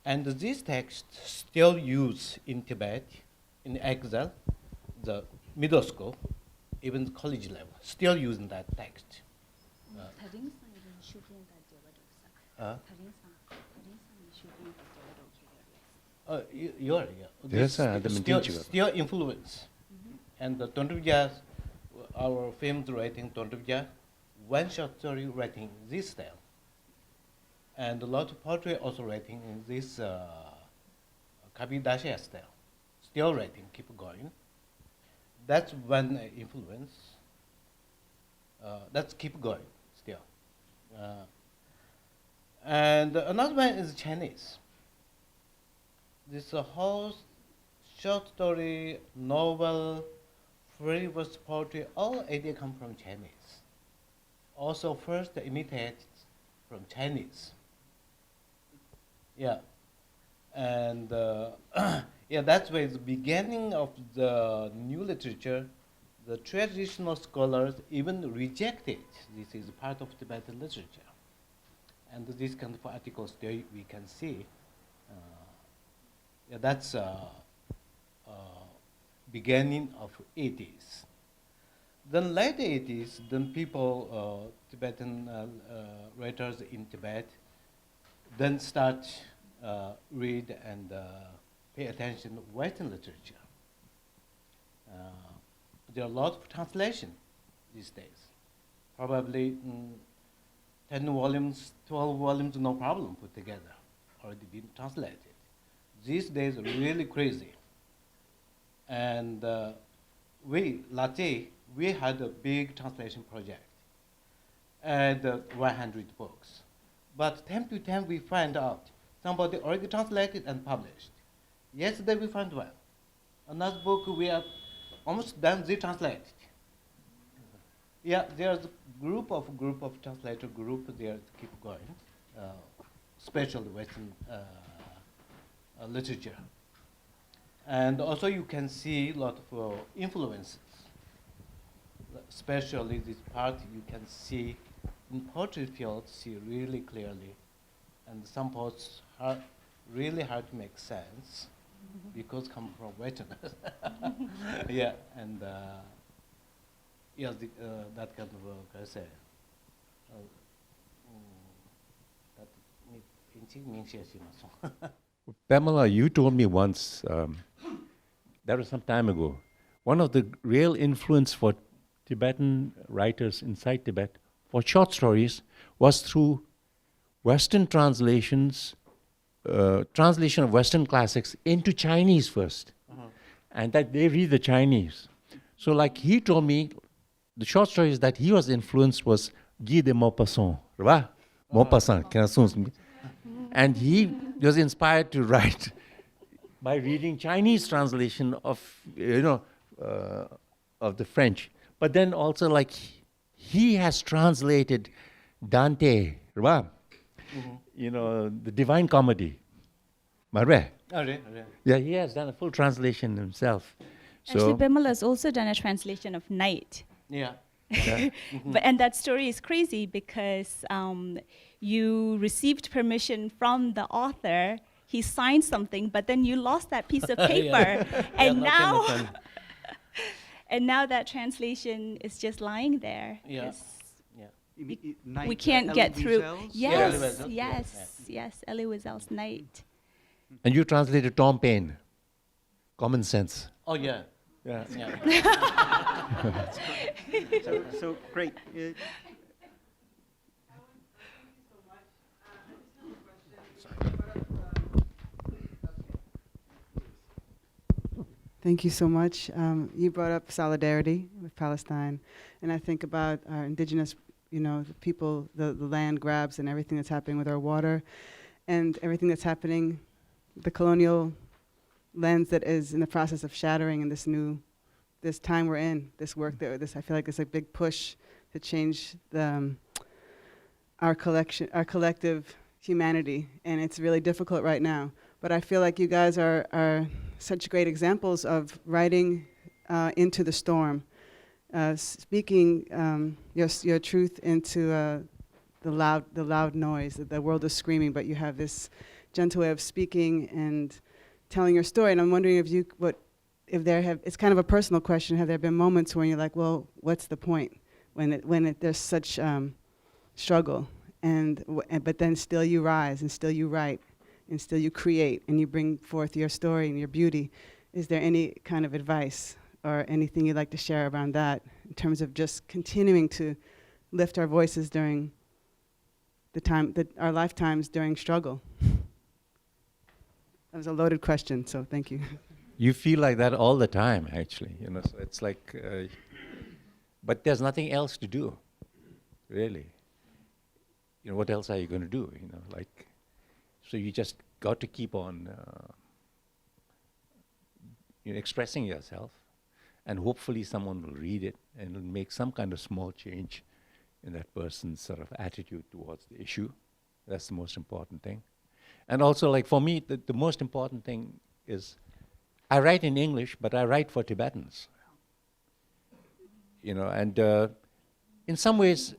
And this text still used in Tibet, in exile, the middle school, even the college level, still using that text. Yeah. Yes, This the still influence. And the Tondruvya, our famous writing Tondruvya, one short story writing this style. And a lot of poetry also writing in this Kabidashya style. Still writing, keep going. That's one influence. That's keep going still. And another one is Chinese. This whole short story, novel, free verse poetry, all idea come from Chinese. Also first imitated from Chinese. Yeah. And yeah, that's where the beginning of the new literature, the traditional scholars even rejected this is part of Tibetan literature. And this kind of articles there we can see. Yeah, that's beginning of 80s. Then late 80s, then people, Tibetan writers in Tibet, then start read and pay attention to Western literature. There are a lot of translation these days. Probably 10 volumes, 12 volumes, no problem put together, already been translated. These days are really crazy. And we, Latse, we had a big translation project and 100 books. But time to time we find out somebody already translated and published. Yesterday we found one. Another book we have almost done retranslated. Yeah, there's a group of translator group there to keep going, especially Western literature. And also you can see a lot of influences, especially this part you can see in poetry field, see really clearly. And some poets are really hard to make sense because come from Westerners. Yeah, and yeah, that kind of, I say, that Pamela, you told me once, that was some time ago, one of the real influence for Tibetan writers inside Tibet for short stories was through Western translations, translation of Western classics into Chinese first, and that they read the Chinese. So like he told me, the short stories that he was influenced was Guy de Maupassant, Maupassant, and he was inspired to write by reading Chinese translation of, of the French. But then also like he has translated Dante, the Divine Comedy. Yeah, he has done a full translation himself. Actually, Pamela has also done a translation of Night. Yeah. And that story is crazy because you received permission from the author, he signed something, but then you lost that piece of paper, and now, and now that translation is just lying there. Yeah. It's- Yeah. we can't get through. Wiesel's? Yes, Elie Wiesel's, yes, yes. Elie Wiesel's Night. And you translated Tom Paine, Common Sense. Oh, yeah. Yeah. Yeah. So great. Thank you so much. You brought up solidarity with Palestine, and I think about our indigenous, the people, the land grabs and everything that's happening with our water, and everything that's happening, the colonial lens that is in the process of shattering in this time we're in, this work I feel like it's a big push to change our collective humanity, and it's really difficult right now. But I feel like you guys are such great examples of writing into the storm, speaking your truth into the loud noise. The world is screaming, but you have this gentle way of speaking and telling your story. And I'm wondering it's kind of a personal question. Have there been moments when you're like, well, what's the point when there's such struggle, but then still you rise and still you write and still you create and you bring forth your story and your beauty? Is there any kind of advice or anything you'd like to share around that in terms of just continuing to lift our voices during our lifetimes during struggle? That was a loaded question, so thank you. You feel like that all the time, actually. So it's like, but there's nothing else to do, really. What else are you going to do? So you just got to keep on expressing yourself, and hopefully someone will read it and will make some kind of small change in that person's sort of attitude towards the issue. That's the most important thing. And also, like for me, the most important thing is I write in English, but I write for Tibetans. And in some ways,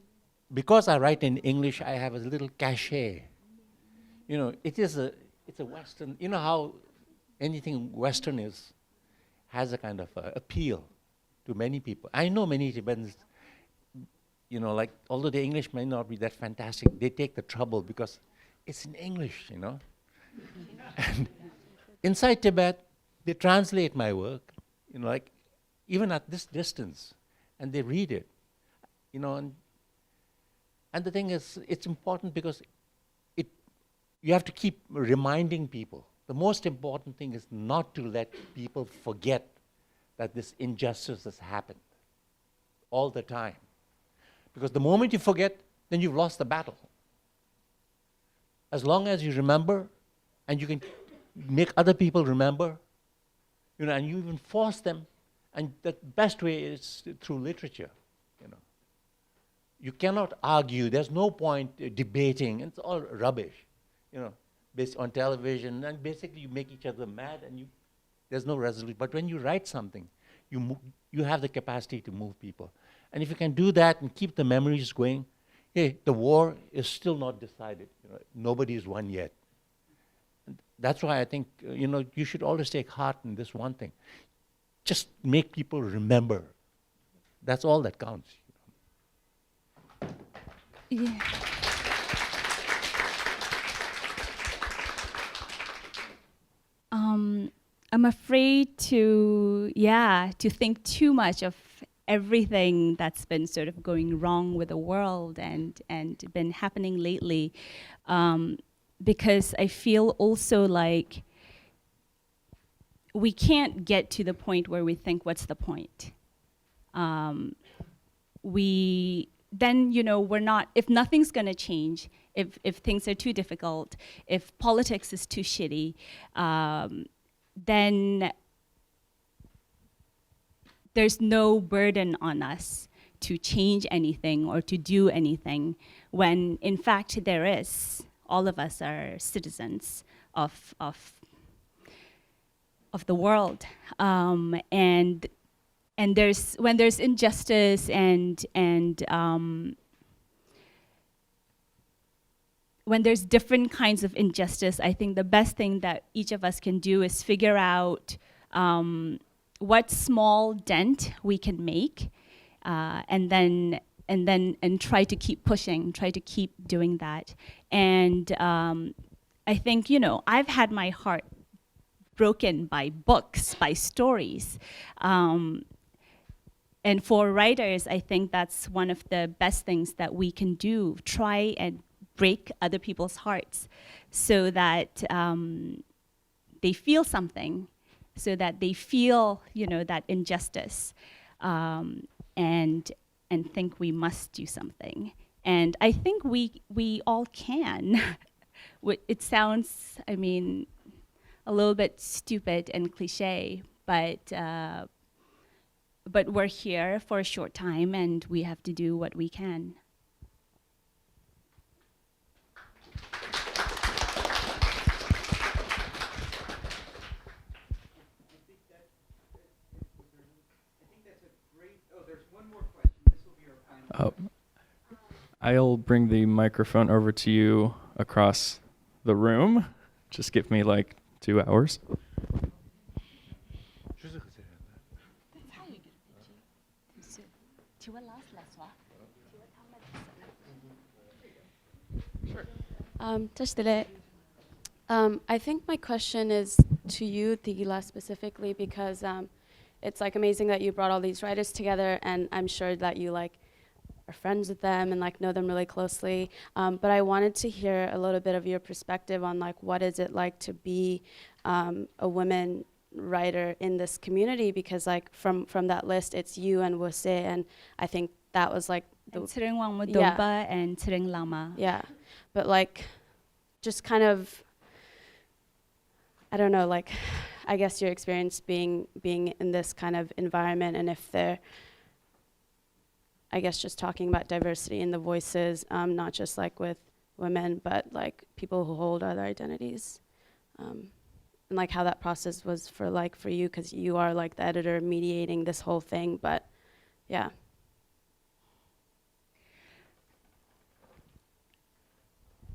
because I write in English, I have a little cachet. It's a Western, how anything Western has a kind of appeal to many people. I know many Tibetans, although their English may not be that fantastic, they take the trouble because it's in English, And inside Tibet, they translate my work, even at this distance, and they read it, and the thing is, it's important because you have to keep reminding people. The most important thing is not to let people forget that this injustice has happened all the time. Because the moment you forget, then you've lost the battle. As long as you remember, and you can make other people remember, and you even force them, and the best way is through literature, You cannot argue, there's no point debating, it's all rubbish, based on television, and basically you make each other mad and there's no resolution. But when you write something, you have the capacity to move people. And if you can do that and keep the memories going, hey, the war is still not decided. Nobody's won yet. And that's why I think, you should always take heart in this one thing. Just make people remember. That's all that counts. Yeah. I'm afraid to think too much of everything that's been sort of going wrong with the world and been happening lately, because I feel also like we can't get to the point where we think, what's the point? We're not, if nothing's gonna change, if things are too difficult, if politics is too shitty, then there's no burden on us to change anything or to do anything, when in fact there is. All of us are citizens of the world, and when there's injustice and when there's different kinds of injustice, I think the best thing that each of us can do is figure out what small dent we can make, and try to keep pushing, try to keep doing that. And I think, I've had my heart broken by books, by stories. And for writers, I think that's one of the best things that we can do, try and break other people's hearts so that they feel something, so that they feel, that injustice, and think we must do something. And I think we all can. It sounds, a little bit stupid and cliche, but we're here for a short time, and we have to do what we can. I'll bring the microphone over to you across the room. Just give me like 2 hours. I think my question is to you, Tigila, specifically, because it's like amazing that you brought all these writers together, and I'm sure that you are friends with them and know them really closely. But I wanted to hear a little bit of your perspective on what is it like to be a woman writer in this community, because from that list, it's you and Wose, and I think that was And Tsering Wangmudumba and Tsering Lama. Yeah, but just kind of, I don't know, I guess your experience being in this kind of environment, and if they're, I guess, just talking about diversity in the voices, not just with women, but people who hold other identities, and how that process was for you, because you are the editor mediating this whole thing, but yeah.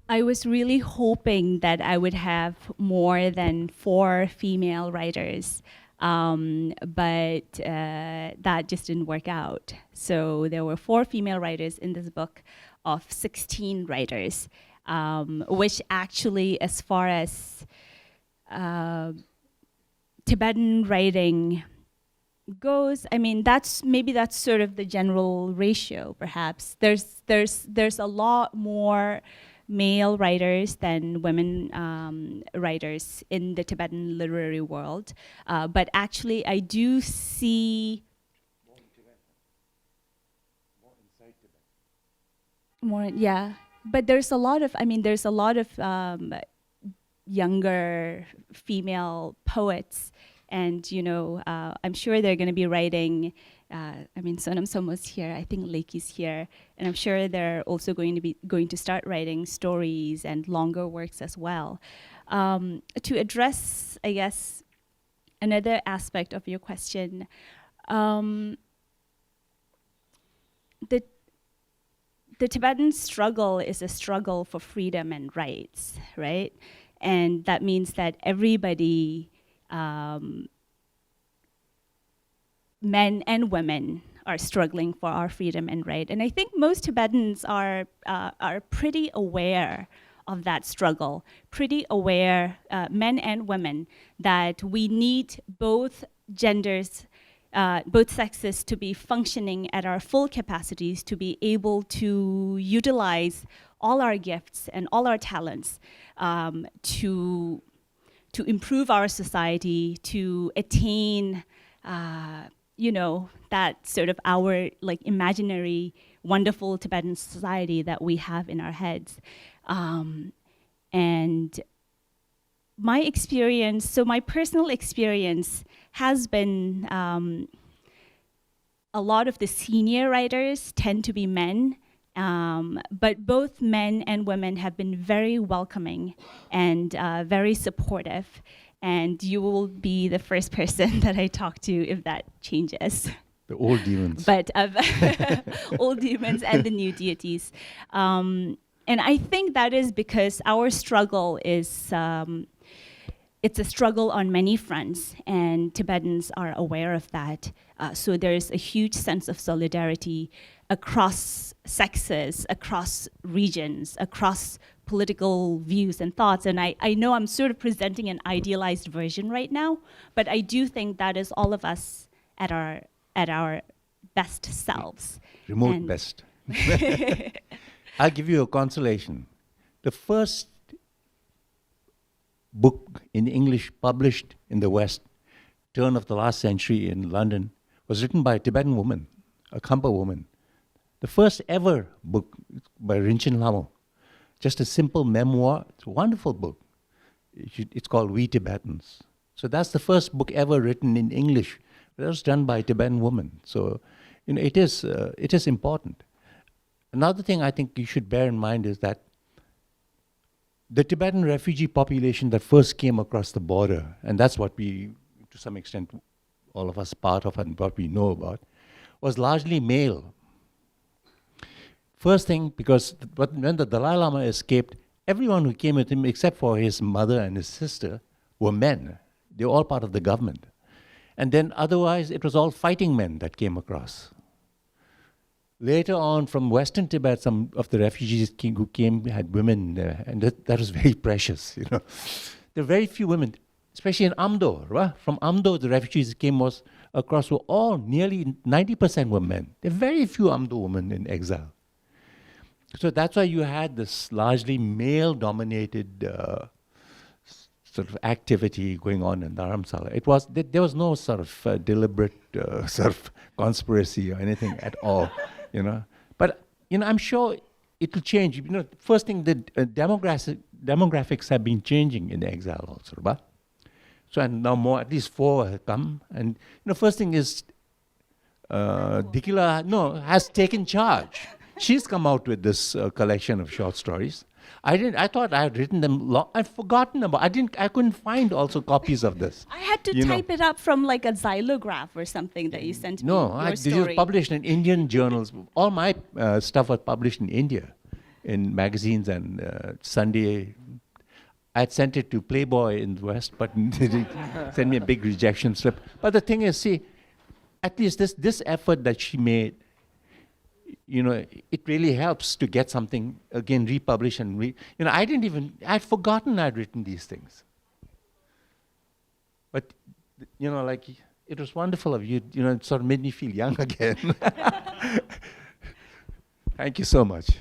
I was really hoping that I would have more than 4 female writers, but that just didn't work out. So there were 4 female writers in this book of 16 writers, which actually, as far as Tibetan writing goes, that's sort of the general ratio, perhaps. There's a lot more male writers than women writers in the Tibetan literary world. But actually, I do see more, yeah. But there's a lot of, younger female poets, and I'm sure they're going to be writing. Sonam Somo's here. I think Laki's here, and I'm sure they're also going to start writing stories and longer works as well. To address, I guess, another aspect of your question, the Tibetan struggle is a struggle for freedom and rights, right? And that means that everybody, men and women, are struggling for our freedom and right. And I think most Tibetans are pretty aware of that struggle, pretty aware, men and women, that we need both genders, both sexes, to be functioning at our full capacities, to be able to utilize all our gifts and all our talents to improve our society, to attain that sort of our imaginary, wonderful Tibetan society that we have in our heads. And my experience, so my personal experience has been a lot of the senior writers tend to be men, but both men and women have been very welcoming and very supportive. And you will be the first person that I talk to if that changes. The old demons. But old demons and the new deities. And I think that is because our struggle is, it's a struggle on many fronts, and Tibetans are aware of that. So there's a huge sense of solidarity across sexes, across regions, across political views and thoughts. And I know I'm sort of presenting an idealized version right now, but I do think that is all of us at our best selves. Remote And- best. I'll give you a consolation. The first book in English published in the West, turn of the last century in London, was written by a Tibetan woman, a Khampa woman. The first ever book by Rinchen Lhamo. Just a simple memoir. It's a wonderful book. It's called We Tibetans. So that's the first book ever written in English. That was done by a Tibetan woman. So, it is important. Another thing I think you should bear in mind is that the Tibetan refugee population that first came across the border, and that's what we, to some extent, all of us part of and what we know about, was largely male. First thing, because when the Dalai Lama escaped, everyone who came with him, except for his mother and his sister, were men. They were all part of the government. And then otherwise, it was all fighting men that came across. Later on, from Western Tibet, some of the refugees who came had women there, and that was very precious. There were very few women, especially in Amdo. Right? From Amdo, the refugees that came across were all, nearly 90% were men. There are very few Amdo women in exile. So that's why you had this largely male-dominated sort of activity going on in Dharamsala. There was no sort of deliberate sort of conspiracy or anything at all. But I'm sure it will change. First thing, the demographics have been changing in exile also, right? So and now at least 4 have come. And first thing is Dikila has taken charge. She's come out with this collection of short stories. I thought I had written them I'd forgotten about. I couldn't find also copies of this. I had to type it up from like a xylograph or something that you sent me. This was published in Indian journals. All my stuff was published in India, in magazines and Sunday. I had sent it to Playboy in the West, but they sent me a big rejection slip. But the thing is, see, at least this effort that she made, it really helps to get something again republished and I'd forgotten I'd written these things. But it was wonderful of you. It sort of made me feel young again. Thank you so much.